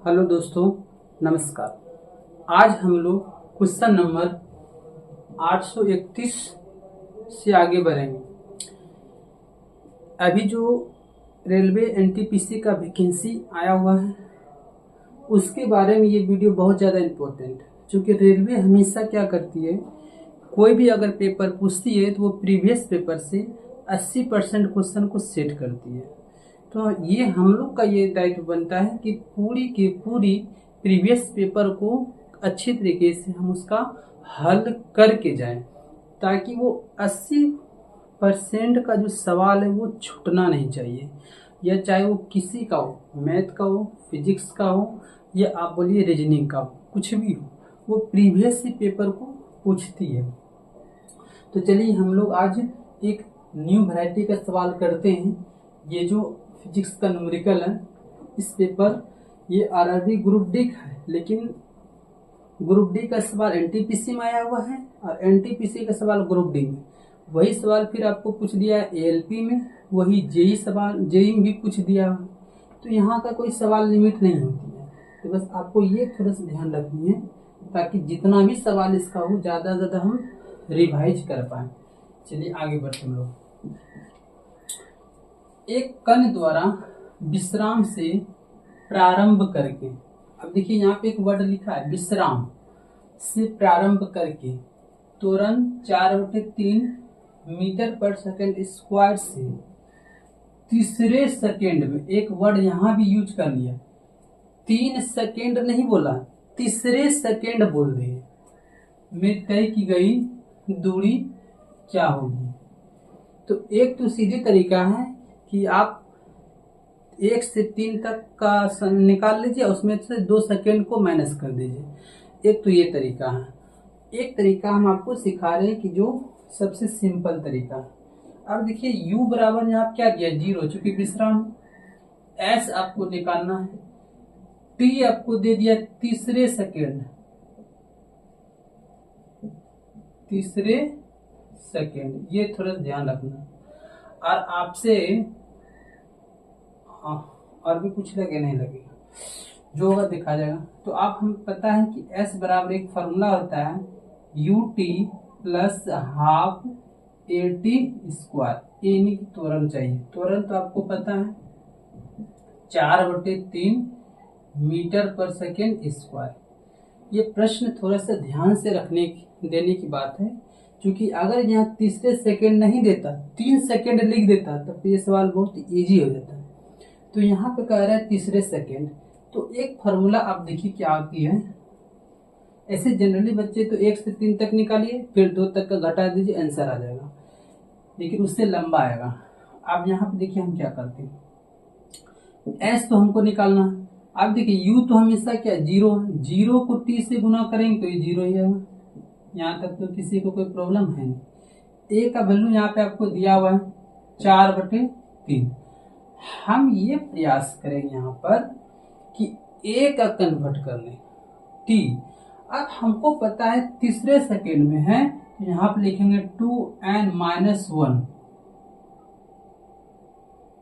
Hello दोस्तों, नमस्कार। आज हम लोग क्वेश्चन नंबर 831 से आगे बढ़ेंगे। अभी जो रेलवे एनटीपीसी का वैकेंसी आया हुआ है उसके बारे में ये वीडियो बहुत ज़्यादा इम्पोर्टेंट है, क्योंकि रेलवे हमेशा क्या करती है, कोई भी अगर पेपर पूछती है तो वो प्रीवियस पेपर से 80% क्वेश्चन को सेट करती है। तो ये हम लोग का ये दायित्व बनता है कि पूरी की पूरी प्रीवियस पेपर को अच्छी तरीके से हम उसका हल करके जाएं, ताकि वो 80% का जो सवाल है वो छूटना नहीं चाहिए। या चाहे वो किसी का हो, मैथ का हो, फिजिक्स का हो, या आप बोलिए रीजनिंग का हो, कुछ भी हो, वो प्रीवियस पेपर को पूछती है। तो चलिए हम लोग आज एक न्यू वैरायटी का सवाल करते हैं। ये जो फिजिक्स का न्यूमेरिकल है, इस पेपर ये आरआरबी ग्रुप डी का है, लेकिन ग्रुप डी का सवाल एनटीपीसी में आया हुआ है और एनटीपीसी का सवाल ग्रुप डी में। वही सवाल फिर आपको पूछ दिया है एएलपी में, वही जेई सवाल जेई में भी पूछ दिया है। तो यहाँ का कोई सवाल लिमिट नहीं होती है। तो बस आपको ये थोड़ा सा ध्यान रखनी है, ताकि जितना भी सवाल इसका हो ज़्यादा से ज़्यादा हम रिवाइज कर पाए। चलिए आगे बढ़ते हम लोग। एक कण द्वारा विश्राम से प्रारंभ करके, अब देखिए यहाँ पे एक वर्ड लिखा है विश्राम से प्रारंभ करके त्वरण 4/3 मीटर पर सेकंड स्क्वायर से तीसरे सेकंड में, एक वर्ड यहाँ भी यूज कर लिया, 3 सेकंड नहीं बोला, तीसरे सेकंड बोल दिए, में तय की गई दूरी क्या होगी। तो एक तो सीधी तरीका है कि आप 1 से 3 तक का निकाल लीजिए, उसमें से 2 सेकंड को माइनस कर दीजिए। एक तो ये तरीका है। एक तरीका हम आपको सिखा रहे हैं कि जो सबसे सिंपल तरीका है। अब देखिए u बराबर यहाँ क्या दिया, 0, चूंकि विश्राम। s आपको निकालना है, t आपको दे दिया तीसरे सेकंड, ये थोड़ा ध्यान रखना। और आपसे और भी कुछ लगे नहीं लगेगा, जो होगा देखा जाएगा। तो आप हम पता है कि s बराबर एक फार्मूला होता है ut plus half AT square, यानी कि त्वरण चाहिए। त्वरण तो आपको पता है 4/3 मीटर पर सेकेंड स्क्वायर। ये प्रश्न थोड़ा सा ध्यान से देने की बात है, क्योंकि अगर यहाँ तीसरे सेकंड नहीं देता, 3 सेकंड लिख देता, तब तो ये सवाल बहुत इजी हो जाता है। तो यहाँ पे कह रहा है तीसरे सेकंड, तो एक फार्मूला आप देखिए क्या आती है। ऐसे जनरली बच्चे तो 1 से 3 तक निकालिए, फिर 2 तक का घटा दीजिए, आंसर आ जाएगा, लेकिन उससे लंबा आएगा। अब यहाँ पे देखिए हम क्या करते हैं, एस तो हमको निकालना है। अब देखिए u तो हमेशा क्या 0 है, 0 को t से गुना करेंगे तो ये 0 ही आएगा। यहाँ तक तो किसी को कोई प्रॉब्लम है नहीं। a का वैल्यू यहाँ पे आपको दिया हुआ है 4/3। हम ये प्रयास करेंगे यहाँ पर कि a का कन्वर्ट करने t। अब हमको पता है तीसरे सेकंड में है, तो यहाँ पे लिखेंगे 2n-1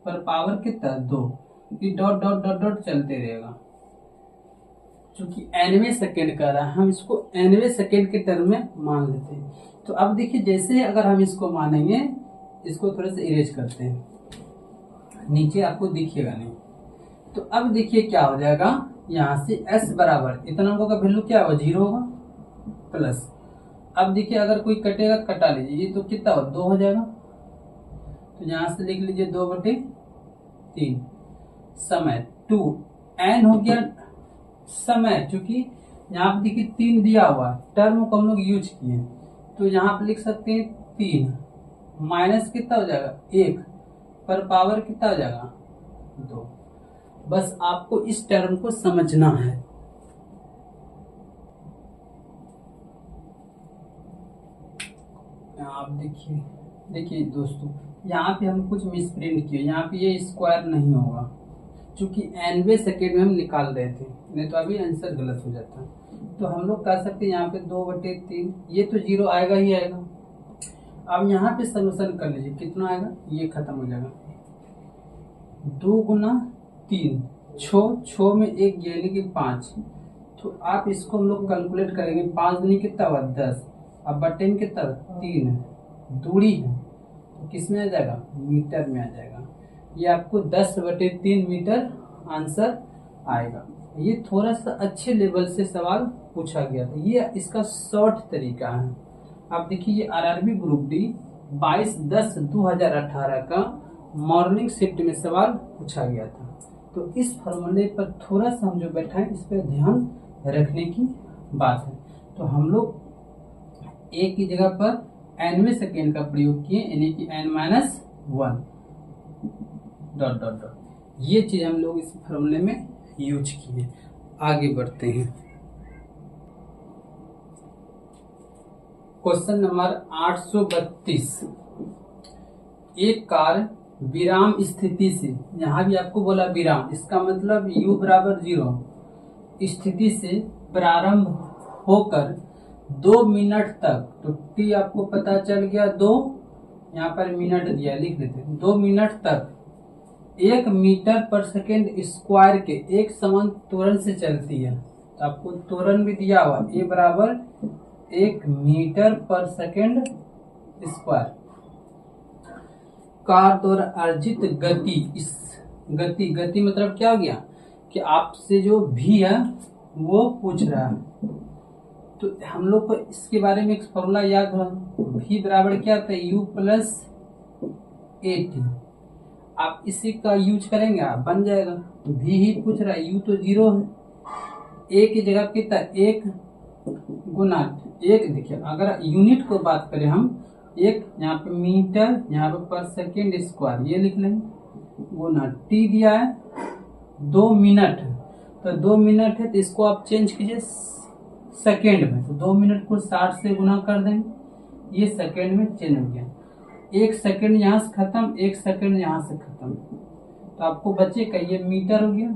पर पावर कितना 2, डॉट डॉट डॉट डॉट चलते रहेगा। चूंकि nवें सेकेंड कर रहा है, हम इसको nवें सेकेंड के टर्म में मान लेते हैं। तो अब देखिए जैसे अगर हम इसको मानेंगे, इसको थोड़ा सा इरेज करते हैं, नीचे आपको दिखेगा नहीं। तो अब देखिए क्या हो जाएगा, यहाँ से s बराबर इतना का वैल्यू क्या होगा 0 होगा, प्लस अब देखिए अगर कोई कटेगा कटा लीजिए, ये तो कितना हो 2 हो जाएगा। तो यहाँ से लिख लीजिए 2/3 समय 2 n हो गया समय, चूंकि यहाँ पे देखिए 3 दिया हुआ टर्म को हम लोग यूज किए, तो यहाँ पे लिख सकते हैं 3 माइनस कितना हो जाएगा 1 पर पावर कितना हो जाएगा 2। बस आपको इस टर्म को समझना है। आप देखिए दोस्तों, यहाँ पे हम कुछ मिसप्रिंट किए, यहाँ पे ये स्क्वायर नहीं होगा, चूंकि nवें सेकेंड में हम निकाल रहे थे, नहीं तो अभी आंसर गलत हो जाता। तो हम लोग कह सकते हैं यहाँ पे 2/3, ये तो 0 आएगा ही आएगा। अब यहाँ पे सॉल्यूशन कर लीजिए, कितना आएगा, ये खत्म हो जाएगा, 2 × 3 छो में एक यानी कि 5। तो आप इसको हम लोग कैलकुलेट करेंगे, 5 दूनी कितना हुआ 10, अब बटे में कितना 3 है, दूरी है तो किस में आ जाएगा, मीटर में आ जाएगा। ये आपको 10/3 मीटर आंसर आएगा। ये थोड़ा सा अच्छे लेवल से सवाल पूछा गया था, ये इसका शॉर्ट तरीका है। आप देखिए ये आरआरबी ग्रुप डी 22/10/2018 का मॉर्निंग शिफ्ट में सवाल पूछा गया था। तो इस फॉर्मूले पर थोड़ा सा हम जो बैठा है इस पर ध्यान रखने की बात है। तो हम लोग एक की जगह पर nवें सेकेंड का प्रयोग किए, यानी कि n-1 ... ये चीज हम लोग इस फॉर्मूले में यूज किए। आगे बढ़ते हैं। Question number 832। एक कार विराम स्थिति से, यहाँ भी आपको बोला विराम, इसका मतलब u = 0 स्थिति से प्रारंभ होकर 2 मिनट तक, तो t आपको पता चल गया 2, यहाँ पर मिनट दिया लिख लेते हैं, 2 मिनट तक 1 मीटर पर सेकेंड स्क्वायर के एक समान त्वरण से चलती है। तो आपको त्वरण भी दिया हुआ a = 1 मीटर पर सेकेंड स्क्वायर। कार द्वारा अर्जित गति, इस गति मतलब क्या हो गया कि आपसे जो v है वो पूछ रहा है। तो हम लोग को इसके बारे में एक फॉर्मूला याद हो, v बराबर क्या था, u + at। आप इसी का यूज करेंगे, आप बन जाएगा। तो v ही पूछ रहा है, u तो 0 है, a की जगह कितना 1 गुना 1। देखिए अगर यूनिट को बात करें हम, 1 यहाँ पे मीटर, यहाँ पे पर सेकेंड स्क्वायर, ये लिख लेंगे, गुना t दिया है 2 मिनट। तो 2 मिनट है तो इसको आप चेंज कीजिए सेकेंड में, तो 2 मिनट को 60 से गुना कर देंगे, ये सेकेंड में चेंज हो गया। 1 सेकेंड यहाँ से खत्म, 1 सेकेंड यहाँ से खत्म, तो आपको बचेगा ये मीटर हो गया,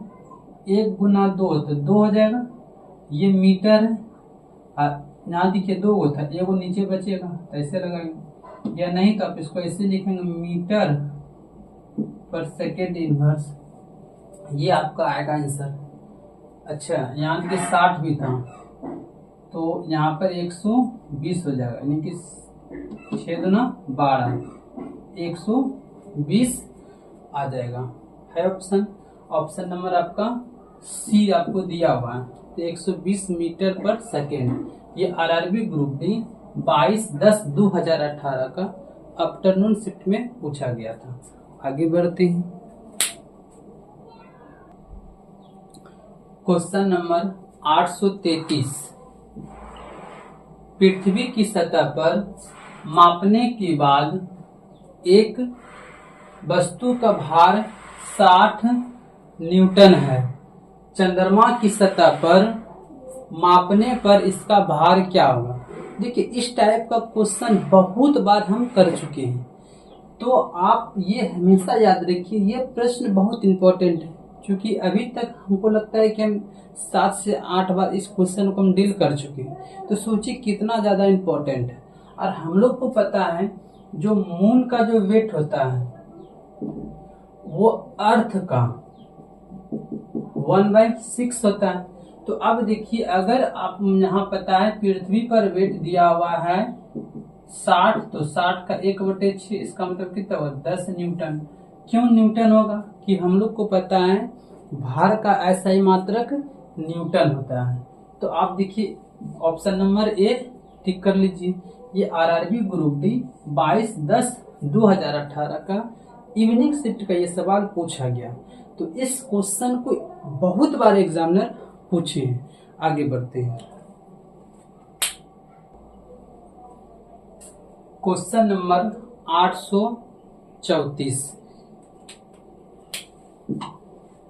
1 गुना 2 तो 2 हो जाएगा, ये मीटर है। यहाँ देखिए 2 था, एक नीचे बचेगा तो ऐसे लगाएंगे, या नहीं तो आप इसको ऐसे लिखेंगे मीटर पर सेकेंड इनवर्स, ये आपका आएगा आंसर। अच्छा यहाँ देखिए 60 भी था, तो यहाँ पर 120 हो जाएगा, यानी कि 6 दूना 12, 120 आ जाएगा। है ऑप्शन नंबर आपका सी आपको दिया हुआ है, तो 120 मीटर पर सेकेंड। ये आरआरबी ग्रुप डी 22/10/2018 का आफ्टरनून शिफ्ट में पूछा गया था। आगे बढ़ते हैं। Question number 833। पृथ्वी की सतह पर मापने के बाद एक वस्तु का भार 60 न्यूटन है। चंद्रमा की सतह पर मापने पर इसका भार क्या होगा। देखिए इस टाइप का क्वेश्चन बहुत बार हम कर चुके हैं, तो आप ये हमेशा याद रखिए, ये प्रश्न बहुत इंपॉर्टेंट है, क्योंकि अभी तक हमको लगता है कि हम 7 से 8 बार इस क्वेश्चन को हम डील कर चुके हैं। तो सोचिए कितना ज्यादा इंपॉर्टेंट है। और हम लोग को पता है जो मून का जो वेट होता है वो अर्थ का 1/6 होता है। तो अब देखिए अगर आप यहाँ पता है पृथ्वी पर वेट दिया हुआ है 60, तो 60 का 1/6, इसका मतलब कितना होगा 10 न्यूटन। क्यों न्यूटन होगा कि हम लोग को पता है भार का ऐसा मात्रक न्यूटन होता है। तो आप देखिए ऑप्शन नंबर ए टिक कर लीजिए। ये आरआरबी ग्रुप डी 22/10/2018 का इवनिंग शिफ्ट का ये सवाल पूछा गया। तो इस क्वेश्चन को बहुत बार एग्जामिनर पूछे हैं। आगे बढ़ते हैं। Question number 834।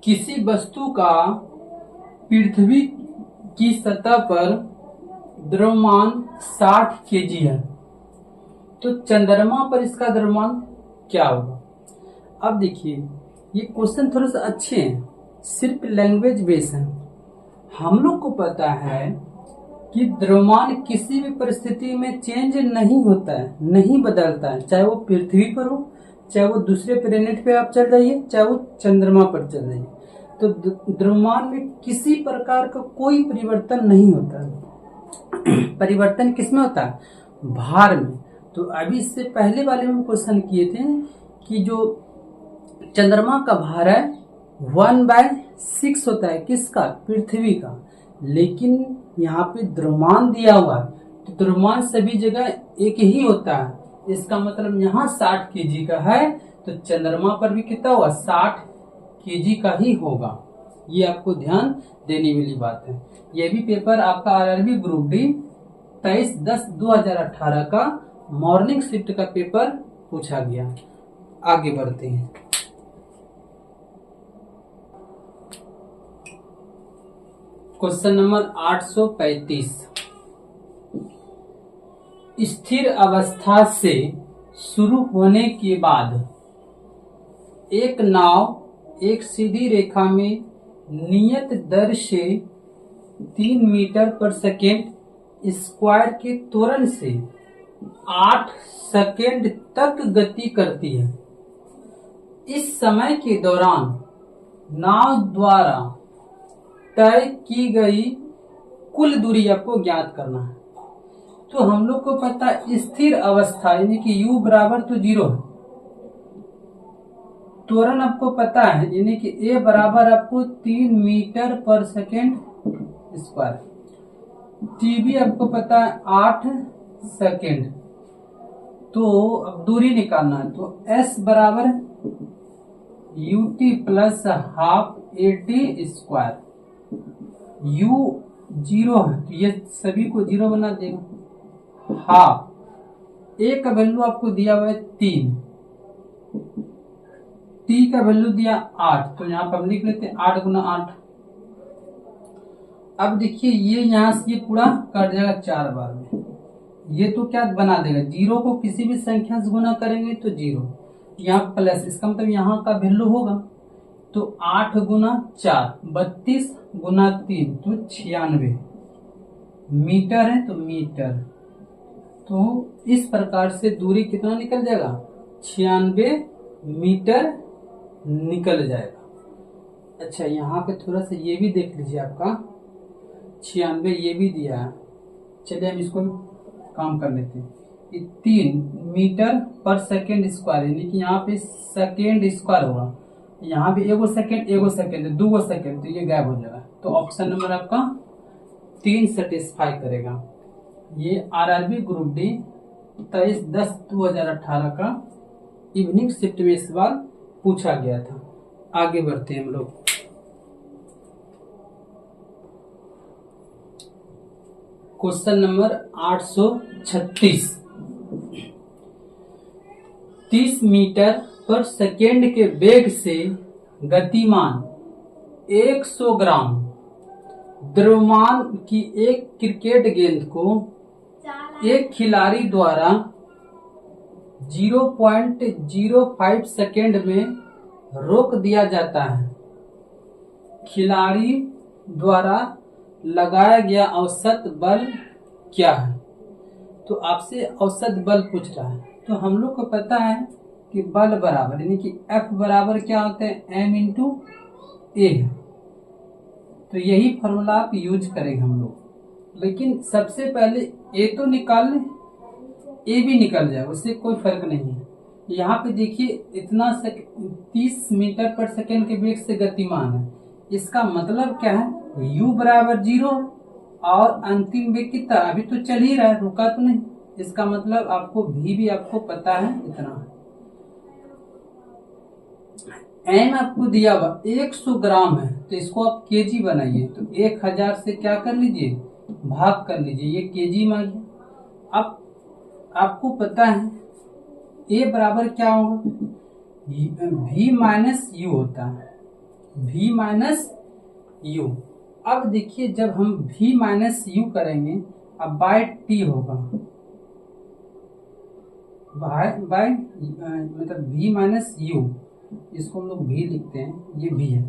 किसी वस्तु का पृथ्वी की सतह पर द्रव्यमान 60 kg है, तो चंद्रमा पर इसका द्रव्यमान क्या होगा। अब देखिए ये क्वेश्चन थोड़ा सा अच्छे हैं, सिर्फ लैंग्वेज बेस है। हम लोग को पता है कि द्रव्यमान किसी भी परिस्थिति में चेंज नहीं होता है, नहीं बदलता है, चाहे वो पृथ्वी पर हो, चाहे वो दूसरे प्लेनेट पे आप चल जाइए, चाहे वो चंद्रमा पर चल जाइए। तो द्रव्यमान में किसी प्रकार का कोई परिवर्तन नहीं होता। परिवर्तन किसमें होता है? भार में। तो अभी इससे पहले वाले में क्वेश्चन किए थे कि जो चंद्रमा का भार है 1/6 होता है, किसका? पृथ्वी का। लेकिन यहाँ पे द्रव्यमान दिया हुआ है, तो द्रव्यमान सभी जगह एक ही होता है। इसका मतलब यहाँ 60 kg का है, तो चंद्रमा पर भी कितना होगा? 60 kg का ही होगा। ये आपको ध्यान देने वाली बात है। ये भी पेपर आपका आरआरबी ग्रुप डी 23/10/2018 का मॉर्निंग शिफ्ट का पेपर पूछा गया। आगे बढ़ते हैं। Question number 835। स्थिर अवस्था से शुरू होने के बाद एक नाव एक सीधी रेखा में नियत दर से 3 मीटर पर सेकेंड स्क्वायर के त्वरण से 8 सेकेंड तक गति करती है। इस समय के दौरान नाव द्वारा तय की गई कुल दूरी आपको ज्ञात करना है। तो हम लोग को पता है स्थिर अवस्था यानी कि u बराबर तो 0 है। त्वरण आपको पता है यानी कि a बराबर आपको 3 मीटर पर सेकेंड स्क्वायर। t भी आपको पता है 8 सेकेंड। तो अब दूरी निकालना है, तो s बराबर ut plus half at square. u 0 है तो ये सभी को 0 बना देगा। हाफ a का वैल्यू आपको दिया हुआ है 3, t का वैल्यू दिया 8, तो यहाँ पर हम लिख लेते हैं 8 गुना 8। अब देखिए ये यहाँ से ये पूरा कट जाएगा 4 बार में। ये तो क्या बना देगा? 0 को किसी भी संख्या से गुना करेंगे तो 0, यहाँ प्लस, इसका मतलब यहाँ का वैल्यू होगा तो 8 गुना 4 32 गुना 3 तो 96 मीटर है, तो मीटर। तो इस प्रकार से दूरी कितना निकल जाएगा? 96 मीटर निकल जाएगा। अच्छा यहाँ पे थोड़ा सा ये भी देख लीजिए, आपका 96 ये भी दिया है। चलिए हम इसको काम कर लेते हैं। 3 मीटर पर सेकेंड स्क्वायर यानी कि यहाँ पे सेकेंड स्क्वायर होगा, यहाँ भी एगो सेकेंड 2 सेकेंड, तो ये गायब हो जाएगा। तो ऑप्शन नंबर आपका 3 सेटिस्फाई करेगा। ये आरआरबी ग्रुप डी 23/10/2018 का इवनिंग शिफ्ट में इस बार पूछा गया था। आगे बढ़ते हैं हम लोग। Question number 836। 30 मीटर पर सेकेंड के वेग से गतिमान 100 ग्राम द्रव्यमान की एक क्रिकेट गेंद को एक खिलाड़ी द्वारा 0.05 सेकेंड में रोक दिया जाता है। खिलाड़ी द्वारा लगाया गया औसत बल क्या है? तो आपसे औसत बल पूछ रहा है। तो हम लोग को पता है कि बल बराबर यानी कि F बराबर क्या होता है? m इंटू ए। तो यही फॉर्मूला आप यूज करेंगे हम लोग। लेकिन सबसे पहले ए तो निकाल लें, ए भी निकल जाए, उससे कोई फर्क नहीं है। यहाँ पे देखिए इतना 30 मीटर पर सेकेंड के वेग से गतिमान है, इसका मतलब क्या है? u बराबर 0 और अंतिम वेग कितना? अभी तो चल ही रहा है, रुका तो नहीं। इसका मतलब आपको v भी आपको पता है इतना है। m आपको दिया हुआ 100 ग्राम है, तो इसको आप केजी बनाइए। तो 1000 से क्या कर लीजिए? भाग कर लीजिए, ये केजी में आ गया। अब आपको पता है a बराबर क्या होगा? v माइनस यू होता है, v माइनस यू। अब देखिए जब हम v माइनस यू करेंगे, अब बाय टी होगा, बाय मतलब v माइनस यू, इसको हम लोग v लिखते हैं, ये v है।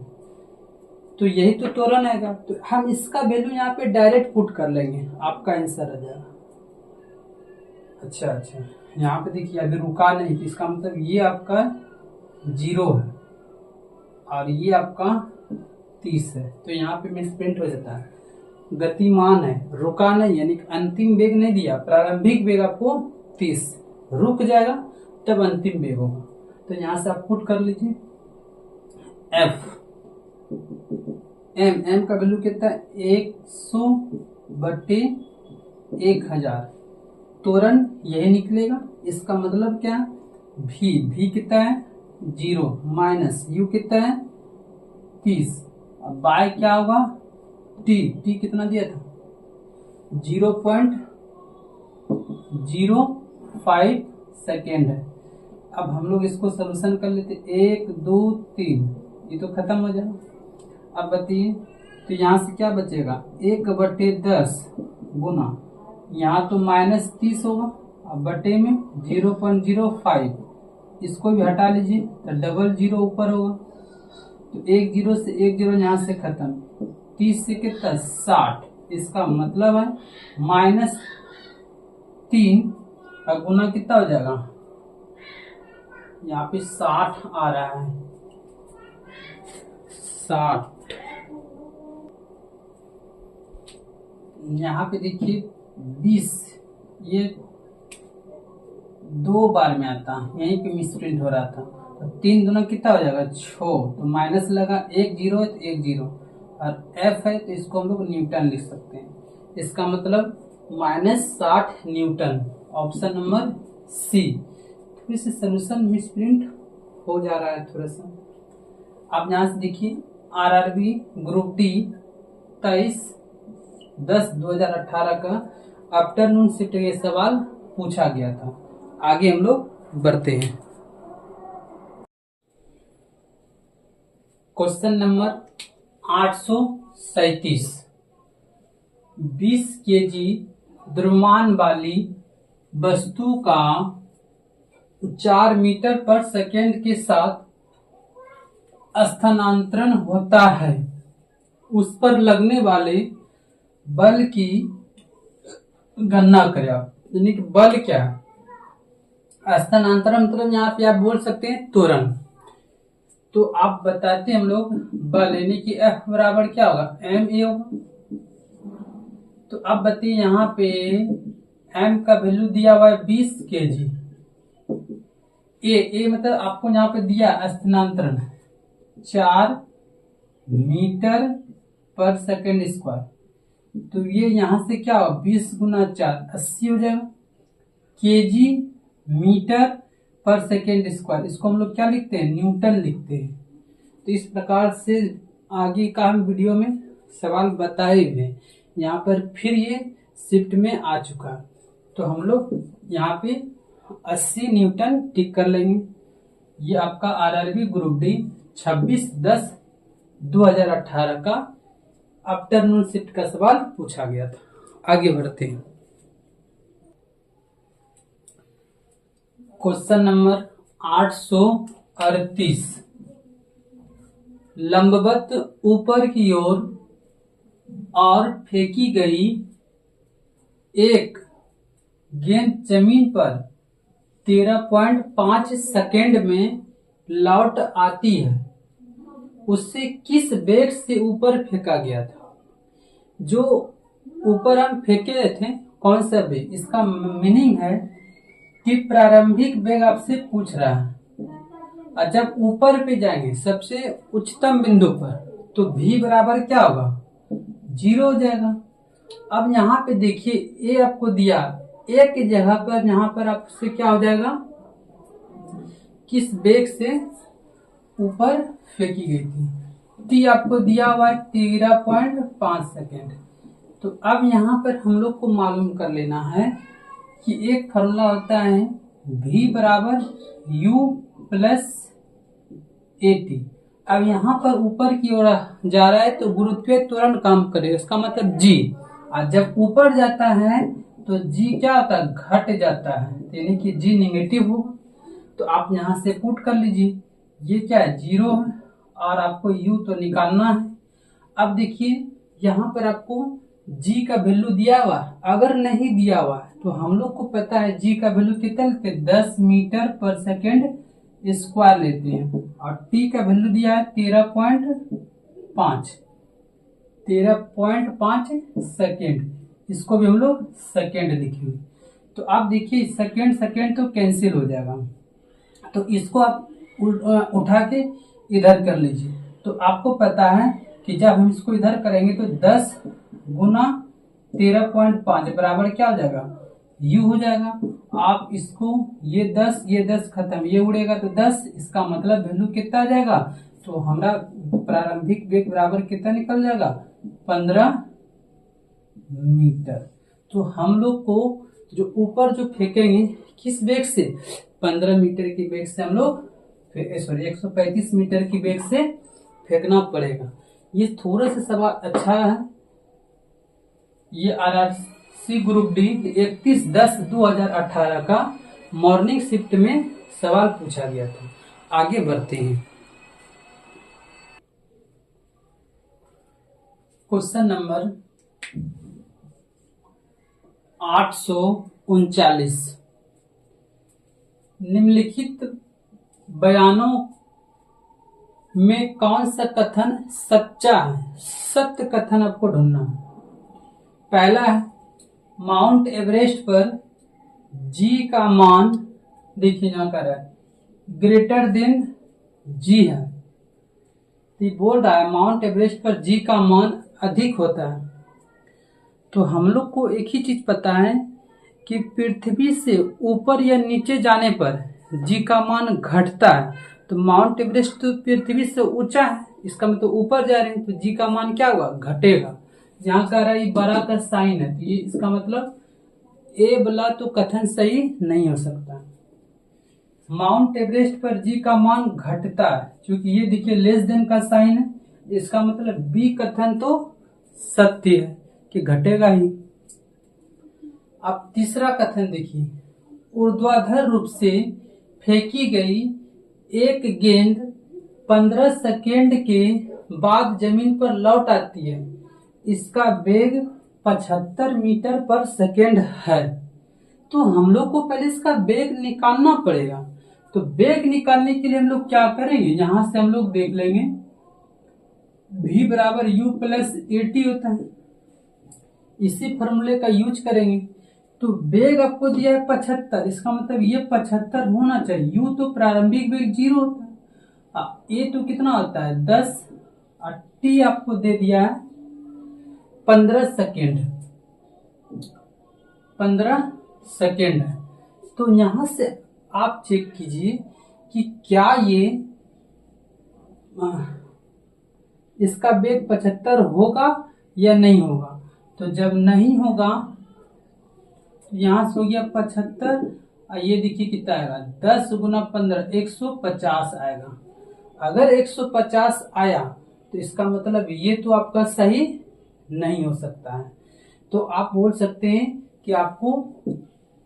तो यही तो त्वरण आएगा, तो हम इसका वैल्यू यहाँ पे डायरेक्ट पुट कर लेंगे, आपका आंसर आ जाएगा। अच्छा यहाँ पे देखिए अभी रुका नहीं, तो इसका मतलब ये आपका 0 है और ये आपका 30 है, तो यहाँ पे मिसप्रिंट हो जाता है। गतिमान है, रुका नहीं, यानी अंतिम वेग नहीं दिया, प्रारंभिक वेग आपको 30, रुक जाएगा तब अंतिम वेग होगा। तो यहाँ से आप पुट कर लीजिए एफ, एम का वैल्यू कितना है 100/1000, त्वरण यही निकलेगा। इसका मतलब क्या, भी कितना है 0 माइनस यू कितना है 30, अब बाय क्या होगा टी कितना दिया था 0.05 सेकेंड है। अब हम लोग इसको सोल्यूशन कर लेते, 1 2 3, ये तो खत्म हो जाएगा। अब बताइए, तो यहाँ से क्या बचेगा 1/10 गुना, यहाँ तो -30 होगा, अब बटे में 0.05, इसको भी हटा लीजिए तो डबल 0 ऊपर होगा, तो 1 0 से 1 0 यहाँ से खत्म, 30 से कितना 60, इसका मतलब है -3 का गुना कितना हो जाएगा, यहाँ पे 60 आ रहा है, 60। यहाँ पे देखिए 20, ये 2 बार में आता है, यहीं पे मिसप्रिंट हो रहा था, तो 3 दूना कितना हो जाएगा 6, तो माइनस लगा, 1 0 है तो 1 0, और एफ है तो इसको हम लोग न्यूटन लिख सकते हैं, इसका मतलब -60 न्यूटन, ऑप्शन नंबर सी। थोड़ी सी सोल्यूशन मिसप्रिंट हो जा रहा है थोड़ा सा। आप यहाँ से देखिए आरआरबी ग्रुप डी 23/10/2018 का आफ्टरनून शिफ्ट का ये सवाल पूछा गया था। आगे हम लोग बढ़ते हैं। क्वेश्चन नंबर 837, 20 kg द्रव्यमान वाली वस्तु का 4 मीटर पर सेकेंड के साथ स्थानांतरण होता है, उस पर लगने वाले बल की गणना करें। यानी कि बल क्या है, स्थानांतरण मतलब यहाँ पे आप बोल सकते हैं त्वरण। तो आप बताते हैं हम लोग बल, यानी कि F बराबर क्या होगा ma होगा। तो अब बताइए यहाँ पे m का वैल्यू दिया हुआ है 20 kg, ए मतलब आपको यहाँ पे दिया स्थानांतरण 4 मीटर पर सेकेंड स्क्वायर, तो ये यहाँ से क्या होगा 20 गुना 4 80 हो जाएगा, केजी मीटर पर सेकेंड स्क्वायर, इसको हम लोग क्या लिखते हैं न्यूटन लिखते हैं। तो इस प्रकार से आगे का हम वीडियो में सवाल बताए हुए हैं, यहाँ पर फिर ये शिफ्ट में आ चुका है, तो हम लोग यहाँ पे 80 न्यूटन टिक कर लेंगे। ये आपका आरआरबी ग्रुप डी 26/10/2018 का आफ्टरनून शिफ्ट का सवाल पूछा गया था। आगे बढ़ते हैं। क्वेश्चन नंबर 838, लंबवत ऊपर की ओर और फेंकी गई एक गेंद जमीन पर 13.5 सेकेंड में लौट आती है, उससे किस वेग से ऊपर फेंका गया था। जो ऊपर हम फेंके थे कौन सा वेग, इसका मीनिंग है कि प्रारंभिक वेग आपसे पूछ रहा है, और जब ऊपर पे जाएंगे सबसे उच्चतम बिंदु पर तो v बराबर क्या होगा 0 हो जाएगा। अब यहाँ पे देखिए ए आपको दिया, ए की जगह पर यहाँ पर आपसे क्या हो जाएगा किस वेग से ऊपर फेंकी गई थी, टी आपको दिया हुआ है 13.5 सेकेंड। तो अब यहाँ पर हम लोग को मालूम कर लेना है कि एक फॉर्मूला होता है v बराबर u प्लस AT। अब यहाँ पर ऊपर की ओर जा रहा है तो गुरुत्वीय त्वरण काम करेगा, इसका मतलब g, और जब ऊपर जाता है तो g क्या होता है घट जाता है, यानी कि g निगेटिव होगा। तो आप यहाँ से पुट कर लीजिए, ये क्या है 0 है और आपको u तो निकालना है। अब देखिए यहाँ पर आपको g का वैल्यू दिया हुआ, अगर नहीं दिया हुआ तो हम लोग को पता है g का वैल्यू कितना लेते हैं 10 मीटर पर सेकेंड स्क्वायर लेते हैं, और t का वैल्यू दिया है 13.5 सेकेंड, इसको भी हम लोग सेकेंड लिखेंगे। तो आप देखिए सेकेंड तो कैंसिल हो जाएगा, तो इसको आप उठा के इधर कर लीजिए। तो आपको पता है कि जब हम इसको इधर करेंगे तो 10 गुना 13.5 बराबर क्या हो जाएगा, u हो जाएगा। आप इसको ये 10 खत्म, ये उड़ेगा तो 10, इसका मतलब वैल्यू कितना आ जाएगा, तो हमारा प्रारंभिक वेग बराबर कितना निकल जाएगा, 15 मीटर। तो हम लोग को जो ऊपर जो फेंकेंगे किस वेग से, 15 मीटर की वेग से हम लोग 135 मीटर की वेग से फेंकना पड़ेगा। ये थोड़ा सा सवाल अच्छा है। ये आरआरसी ग्रुप डी 31/10/2018 का मॉर्निंग शिफ्ट में सवाल पूछा गया था। आगे बढ़ते हैं। क्वेश्चन नंबर 839, निम्नलिखित बयानों में कौन सा कथन सच्चा है, सत्य कथन आपको ढूंढना है। पहला है माउंट एवरेस्ट पर जी का मान, देखिए यहाँ कर रहा है ग्रेटर देन जी है, तो बोल रहा है माउंट एवरेस्ट पर जी का मान अधिक होता है। तो हम लोग को एक ही चीज पता है कि पृथ्वी से ऊपर या नीचे जाने पर जी का मान घटता है। तो माउंट एवरेस्ट तो पृथ्वी से ऊंचा है, इसका मतलब ऊपर जा रहे हैं, तो जी का मान क्या हुआ, घटेगा। यहाँ कह रहा है बड़ा का साइन है, तो ये इसका मतलब ए वाला तो कथन सही नहीं हो सकता। माउंट एवरेस्ट पर जी का मान घटता है, क्योंकि ये देखिए लेस देन का साइन है, इसका मतलब बी कथन तो सत्य है कि घटेगा ही। अब तीसरा कथन देखिए, ऊर्ध्वाधर रूप से फेंकी गई एक गेंद 15 सेकेंड के बाद जमीन पर लौट आती है, इसका वेग 75 मीटर पर सेकेंड है। तो हम लोग को पहले इसका वेग निकालना पड़ेगा। तो वेग निकालने के लिए हम लोग क्या करेंगे, यहां से हम लोग देख लेंगे v बराबर u प्लस AT होता है, इसी फॉर्मूले का यूज करेंगे। तो वेग आपको दिया है 75, इसका मतलब ये 75 होना चाहिए। u तो प्रारंभिक वेग 0 होता है, a तो कितना होता है 10, और t आपको दे दिया है 15 सेकेंड, 15 सेकेंड है। तो यहां से आप चेक कीजिए कि क्या ये इसका वेग 75 होगा या नहीं होगा। तो जब नहीं होगा तो यहां से हो गया 75, और ये देखिए कितना आएगा 10 गुना 15 150 आएगा। अगर 150 आया तो इसका मतलब ये तो आपका सही नहीं हो सकता है। तो आप बोल सकते हैं कि आपको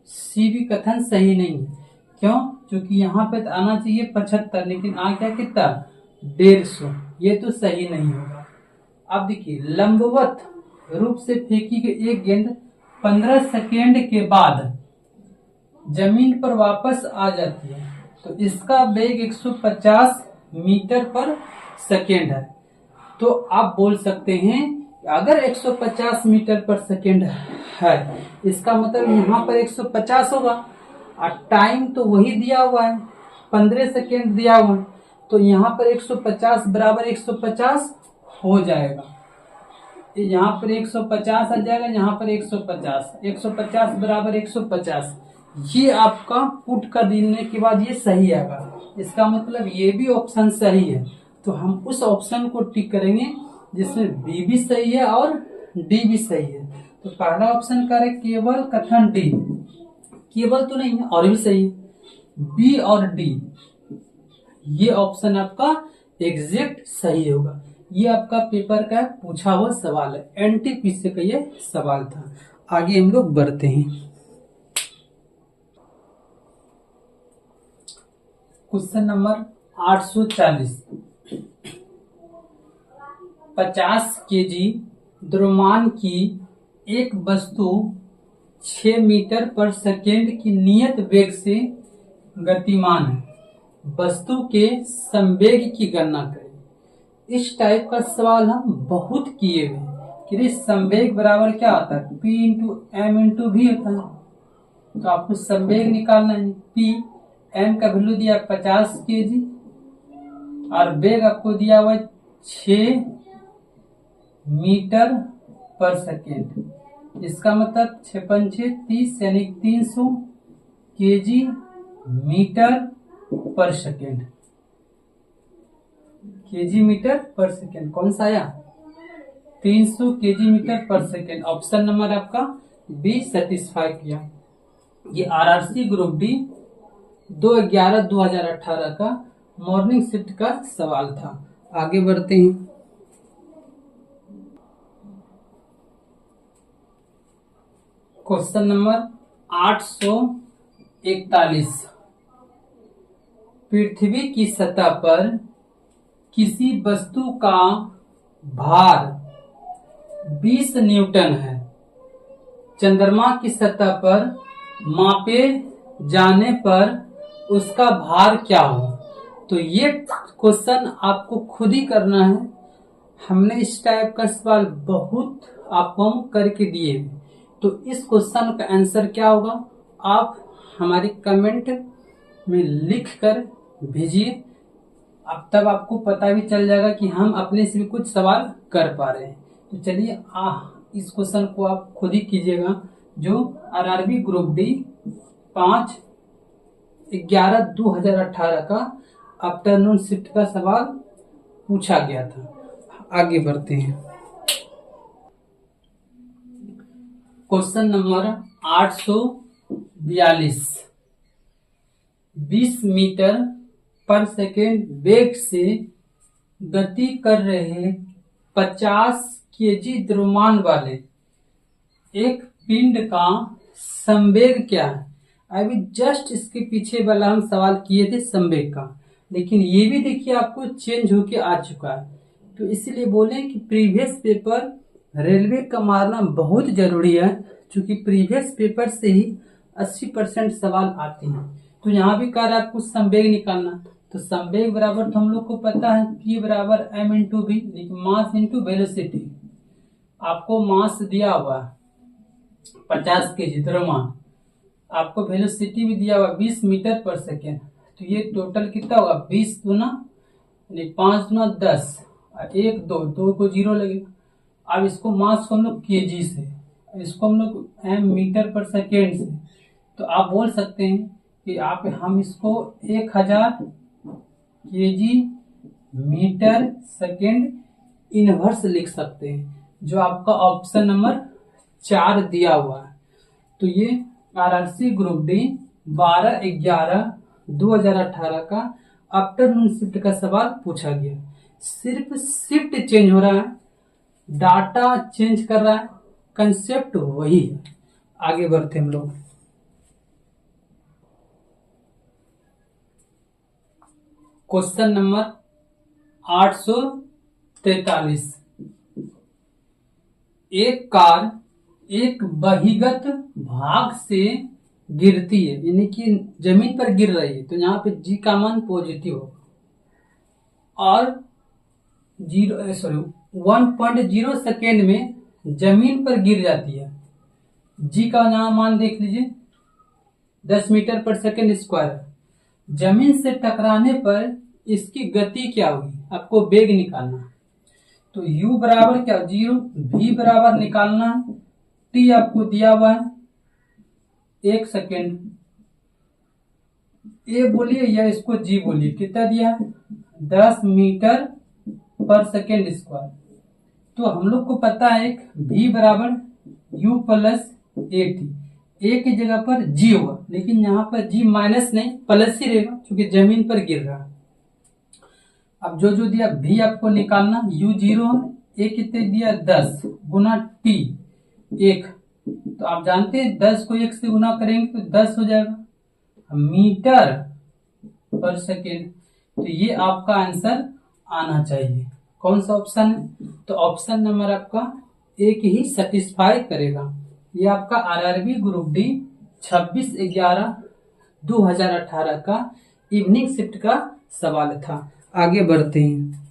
सी भी कथन सही नहीं है। क्यों, क्योंकि यहाँ पे तो आना चाहिए 75, लेकिन आ क्या कितना 150, ये तो सही नहीं होगा। अब देखिए लंबवत रूप से फेंकी गई एक गेंद 15 सेकेंड के बाद जमीन पर वापस आ जाती है, तो इसका वेग 150 मीटर पर सेकेंड है। तो आप बोल सकते हैं अगर 150 मीटर पर सेकेंड है, इसका मतलब यहाँ पर 150 होगा, और टाइम तो वही दिया हुआ है 15 सेकेंड दिया हुआ है, तो यहाँ पर 150 बराबर 150 हो जाएगा। यहाँ पर 150 आ जाएगा, यहाँ पर 150, 150 बराबर 150, ये आपका पुट कर देने के बाद ये सही आएगा। इसका मतलब ये भी ऑप्शन सही है। तो हम उस ऑप्शन को टिक करेंगे जिसमें बी भी सही है और डी भी सही है। तो पहला ऑप्शन करे केवल कथन डी, केवल तो नहीं है और भी सही है, बी और डी, ये ऑप्शन आपका एग्जैक्ट सही होगा। ये आपका पेपर का पूछा हुआ सवाल है, एनटीपीसी का ये सवाल था। आगे हम लोग बढ़ते हैं। क्वेश्चन नंबर 840, 50 केजी द्रव्यमान की एक वस्तु 6 मीटर पर सेकेंड की नियत वेग से गतिमान है, वस्तु के संवेग की गणना करें। इस टाइप का सवाल हम बहुत किए हुए हैं कि संवेग बराबर क्या होता है, P इंटू एम इंटू भी होता है। तो आपको संवेग निकालना है। P एम का वैल्यू दिया 50 kg और वेग आपको दिया हुआ 6 मीटर पर सेकेंड। इसका मतलब 6 पंचे 30 यानी 300 kg मीटर पर सेकेंड। kg मीटर पर सेकेंड कौन सा आया, 300 kg मीटर पर सेकेंड। ऑप्शन नंबर आपका बी सेटिस्फाई किया। ये आरआरसी ग्रुप डी 2/11/2018 का मॉर्निंग शिफ्ट का सवाल था। आगे बढ़ते हैं। Question number 841। पृथ्वी की सतह पर किसी वस्तु का भार 20 न्यूटन है। चंद्रमा की सतह पर मापे जाने पर उसका भार क्या हो। तो ये क्वेश्चन आपको खुद ही करना है। हमने इस टाइप का सवाल बहुत आपको हम करके दिए। तो इस क्वेश्चन का आंसर क्या होगा, आप हमारे कमेंट में लिख कर भेजिए। अब तब आपको पता भी चल जाएगा कि हम अपने से भी कुछ सवाल कर पा रहे हैं। तो चलिए इस क्वेश्चन को आप खुद ही कीजिएगा, जो आरआरबी ग्रुप डी 5/11/2018 का आफ्टरनून शिफ्ट का सवाल पूछा गया था। आगे बढ़ते हैं। Question number 842। 20 मीटर पर सेकेंड वेग से गति कर रहे 50 kg द्रव्यमान वाले एक पिंड का संवेग क्या है। अभी जस्ट इसके पीछे वाला हम सवाल किए थे संवेग का, लेकिन ये भी देखिए आपको चेंज होके आ चुका है। तो इसीलिए बोले कि प्रीवियस पेपर रेलवे का मारना बहुत जरूरी है, क्योंकि प्रीवियस पेपर से ही 80% सवाल आते हैं। तो यहाँ भी कह रहा है आपको संवेग निकालना। तो संवेग बराबर तो हम लोग को पता है P बराबर m into B, mass into velocity. आपको मास दिया हुआ 50 kg द्रव्यमान, आपको वेलोसिटी भी दिया हुआ 20 मीटर पर सेकेंड। तो ये टोटल कितना होगा, 20 दूना 5 दूना 10 और 1 2 को 0 लगेगा। अब इसको मास को हम लोग kg से, इसको हम लोग m मीटर पर सेकेंड से, तो आप बोल सकते हैं कि हम इसको 1000 kg मीटर सेकेंड इनवर्स लिख सकते हैं, जो आपका ऑप्शन नंबर 4 दिया हुआ है। तो ये आरआरसी ग्रुप डी 12/11/2018 का आफ्टरनून शिफ्ट का सवाल पूछा गया। सिर्फ शिफ्ट चेंज हो रहा है, डाटा चेंज कर रहा है, कंसेप्ट वही है। आगे बढ़ते हम लोग। Question number 843। एक कार एक बहिर्गत भाग से गिरती है, यानी कि जमीन पर गिर रही है। तो यहाँ पे जी का मान पॉजिटिव होगा और 1.0 सेकेंड में जमीन पर गिर जाती है। जी का यहाँ मान देख लीजिए 10 मीटर पर सेकेंड स्क्वायर। जमीन से टकराने पर इसकी गति क्या होगी, आपको वेग निकालना है। तो u बराबर क्या 0, v बराबर निकालना है, t आपको दिया हुआ है 1 सेकेंड। ए बोलिए या इसको जी बोलिए, कितना दिया है 10 मीटर पर सेकेंड स्क्वायर। तो हम लोग को पता है एक v बराबर u प्लस ए टी, ए की जगह पर जी होगा, लेकिन यहाँ पर जी माइनस नहीं प्लस ही रहेगा, क्योंकि जमीन पर गिर रहा है। अब जो दिया v आपको निकालना, u 0 है, ए कितने दिया 10 गुना t 1। तो आप जानते हैं 10 को 1 से गुना करेंगे तो 10 हो जाएगा मीटर पर सेकेंड। तो ये आपका आंसर आना चाहिए। कौन सा ऑप्शन है, तो ऑप्शन नंबर आपका एक ही सेटिस्फाई करेगा। ये आपका आरआरबी ग्रुप डी 26/11/2018 का इवनिंग शिफ्ट का सवाल था। आगे बढ़ते हैं।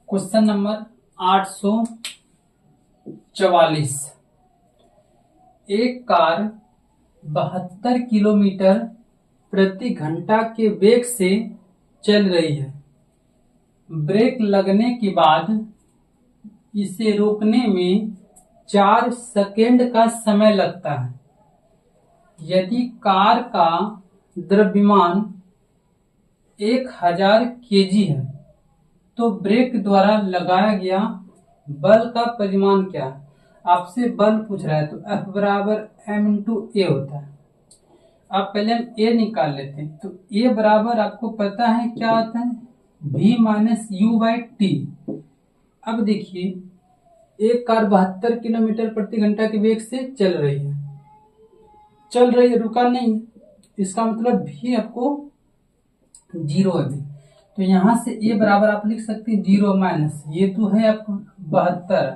Question number 844। एक कार 72 किलोमीटर प्रति घंटा के वेग से चल रही है। ब्रेक लगने के बाद इसे रोकने में 4 सेकेंड का समय लगता है। यदि कार का द्रव्यमान 1000 kg है तो ब्रेक द्वारा लगाया गया बल का परिमाण क्या है? आपसे बल पूछ रहा है तो F बराबर m इंटू ए होता है। अब पहले हम ए निकाल लेते हैं। तो ए बराबर आपको पता है क्या आता है, v minus you by T. अब देखिए एक कार 72 किलोमीटर प्रति घंटा के वेग से चल रही है, रुका नहीं। इसका मतलब भी आपको 0 है। तो यहां से ए बराबर आप लिख सकते हैं 0 माइनस ये तो है आपको 72,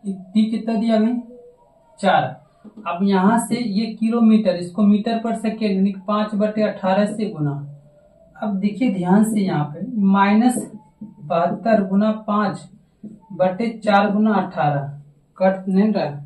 टी कितना दिया भाई 4। अब यहां से ये किलोमीटर, इसको मीटर पर सेकेंड यानी 5/18 से गुना। अब देखिए ध्यान से यहाँ पे माइनस 72 गुना 5/4 गुना 18 कट नहीं रहा है।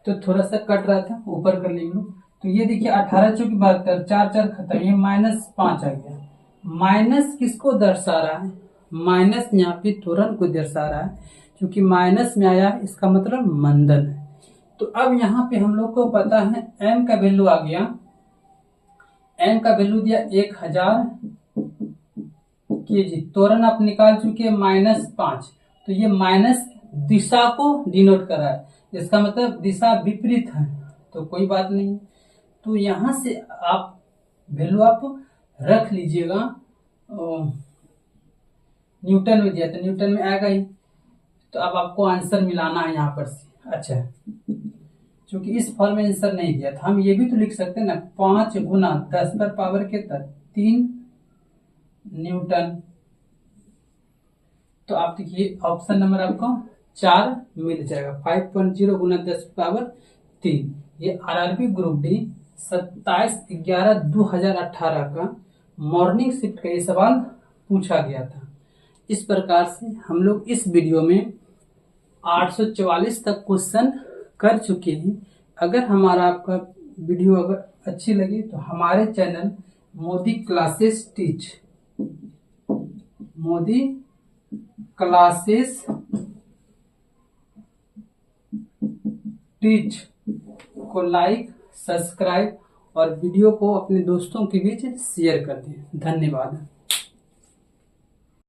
तो थोड़ा सा कट रहा था, ऊपर कर लेंगे। तो ये देखिए 18 चौकी 72, 4 खत्म, ये -5 आ गया। माइनस किसको दर्शा रहा है, माइनस यहाँ पे त्वरण को दर्शा रहा है। क्योंकि माइनस में आया इसका मतलब मंदन है। तो अब यहाँ पे हम लोग को पता है m का वैल्यू आ गया, m का वैल्यू दिया 1000 kg। त्वरण आप निकाल चुके -5। तो ये माइनस दिशा को डिनोट कर रहा है, इसका मतलब दिशा विपरीत है। तो कोई बात नहीं, तो यहां से आप वैल्यू आप रख लीजिएगा। न्यूटन में दिया तो न्यूटन में आएगा ही। तो अब आपको आंसर मिलाना है यहाँ पर से। अच्छा, क्योंकि इस फॉर्म में आंसर नहीं दिया था, हम ये भी तो लिख सकते हैं ना 5 गुना 10 पर पावर के 3 न्यूटन। तो आप देखिए ऑप्शन नंबर आपको 4 मिल जाएगा। 5.0 गुना 10 पावर 3। ये आरआरबी ग्रुप डी 27/11/2018 का मॉर्निंग शिफ्ट का ये सवाल पूछा गया था। इस प्रकार से हम लोग इस वीडियो में 844 तक क्वेश्चन कर चुके हैं। अगर हमारा आपका वीडियो अगर अच्छी लगी तो हमारे चैनल मोदी क्लासेस टीच को लाइक, सब्सक्राइब और वीडियो को अपने दोस्तों के बीच शेयर कर दें। धन्यवाद।